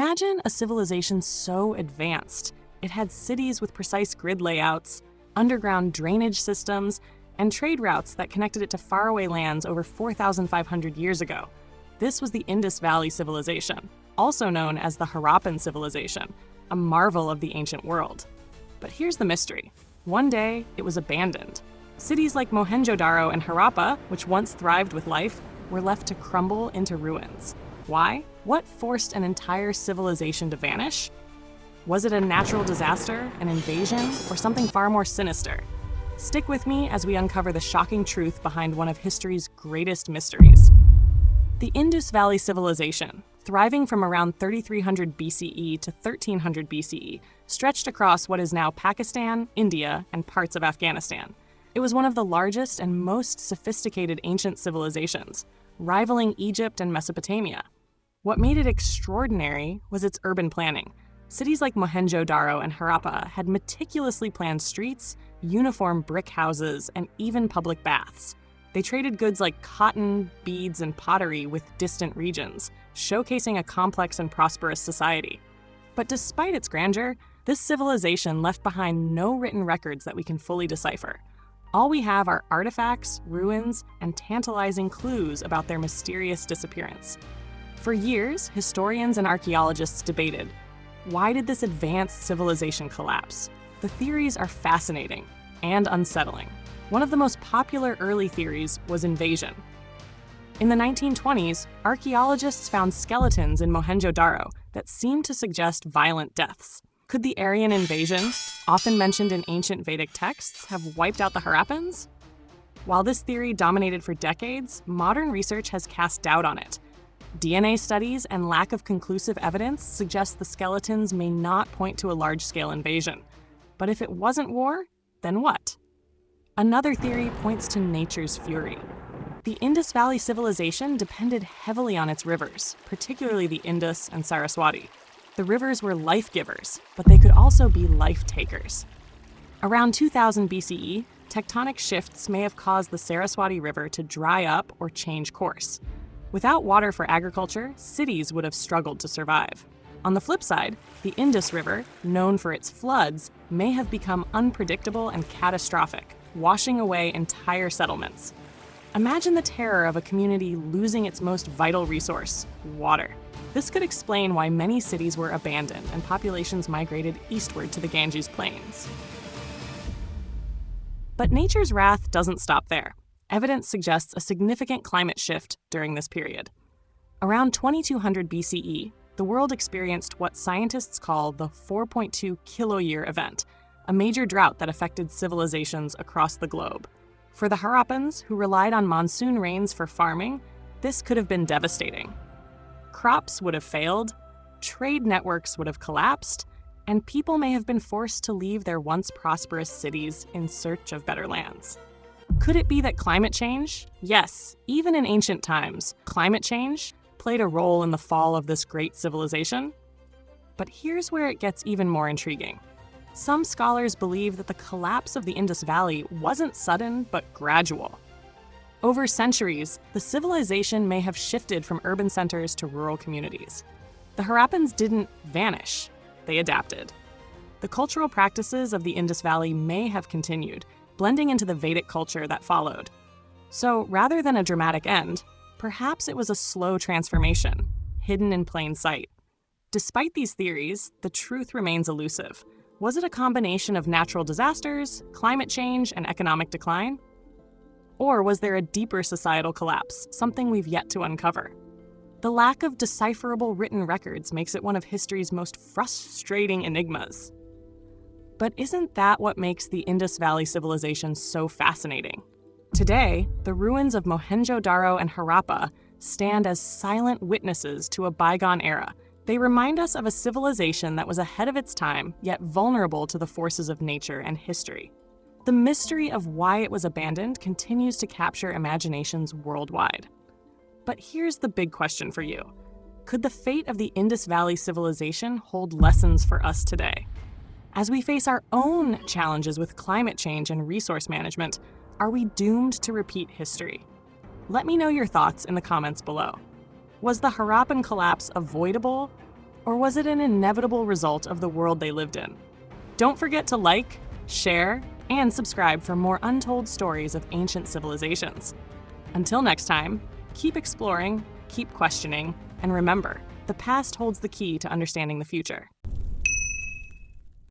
Imagine a civilization so advanced. It had cities with precise grid layouts, underground drainage systems, and trade routes that connected it to faraway lands over 4,500 years ago. This was the Indus Valley Civilization, also known as the Harappan Civilization, a marvel of the ancient world. But here's the mystery. One day, it was abandoned. Cities like Mohenjo-Daro and Harappa, which once thrived with life, were left to crumble into ruins. Why? What forced an entire civilization to vanish? Was it a natural disaster, an invasion, or something far more sinister? Stick with me as we uncover the shocking truth behind one of history's greatest mysteries. The Indus Valley Civilization, thriving from around 3300 BCE to 1300 BCE, stretched across what is now Pakistan, India, and parts of Afghanistan. It was one of the largest and most sophisticated ancient civilizations, rivaling Egypt and Mesopotamia. What made it extraordinary was its urban planning. Cities like Mohenjo-Daro and Harappa had meticulously planned streets, uniform brick houses, and even public baths. They traded goods like cotton, beads, and pottery with distant regions, showcasing a complex and prosperous society. But despite its grandeur, this civilization left behind no written records that we can fully decipher. All we have are artifacts, ruins, and tantalizing clues about their mysterious disappearance. For years, historians and archaeologists debated, why did this advanced civilization collapse? The theories are fascinating and unsettling. One of the most popular early theories was invasion. In the 1920s, archaeologists found skeletons in Mohenjo-Daro that seemed to suggest violent deaths. Could the Aryan invasion, often mentioned in ancient Vedic texts, have wiped out the Harappans? While this theory dominated for decades, modern research has cast doubt on it. DNA studies and lack of conclusive evidence suggest the skeletons may not point to a large-scale invasion. But if it wasn't war, then what? Another theory points to nature's fury. The Indus Valley Civilization depended heavily on its rivers, particularly the Indus and Saraswati. The rivers were life-givers, but they could also be life-takers. Around 2000 BCE, tectonic shifts may have caused the Saraswati River to dry up or change course. Without water for agriculture, cities would have struggled to survive. On the flip side, the Indus River, known for its floods, may have become unpredictable and catastrophic, washing away entire settlements. Imagine the terror of a community losing its most vital resource, water. This could explain why many cities were abandoned and populations migrated eastward to the Ganges Plains. But nature's wrath doesn't stop there. Evidence suggests a significant climate shift during this period. Around 2200 BCE, the world experienced what scientists call the 4.2 kiloyear event, a major drought that affected civilizations across the globe. For the Harappans, who relied on monsoon rains for farming, this could have been devastating. Crops would have failed, trade networks would have collapsed, and people may have been forced to leave their once prosperous cities in search of better lands. Could it be that climate change? Yes, even in ancient times, climate change played a role in the fall of this great civilization. But here's where it gets even more intriguing. Some scholars believe that the collapse of the Indus Valley wasn't sudden, but gradual. Over centuries, the civilization may have shifted from urban centers to rural communities. The Harappans didn't vanish, they adapted. The cultural practices of the Indus Valley may have continued, blending into the Vedic culture that followed. So rather than a dramatic end, perhaps it was a slow transformation, hidden in plain sight. Despite these theories, the truth remains elusive. Was it a combination of natural disasters, climate change, and economic decline? Or was there a deeper societal collapse, something we've yet to uncover? The lack of decipherable written records makes it one of history's most frustrating enigmas. But isn't that what makes the Indus Valley Civilization so fascinating? Today, the ruins of Mohenjo-Daro and Harappa stand as silent witnesses to a bygone era. They remind us of a civilization that was ahead of its time, yet vulnerable to the forces of nature and history. The mystery of why it was abandoned continues to capture imaginations worldwide. But here's the big question for you. Could the fate of the Indus Valley Civilization hold lessons for us today? As we face our own challenges with climate change and resource management, are we doomed to repeat history? Let me know your thoughts in the comments below. Was the Harappan collapse avoidable, Or was it an inevitable result of the world they lived in? Don't forget to like, share, and subscribe for more untold stories of ancient civilizations. Until next time, keep exploring, keep questioning, and remember, the past holds the key to understanding the future.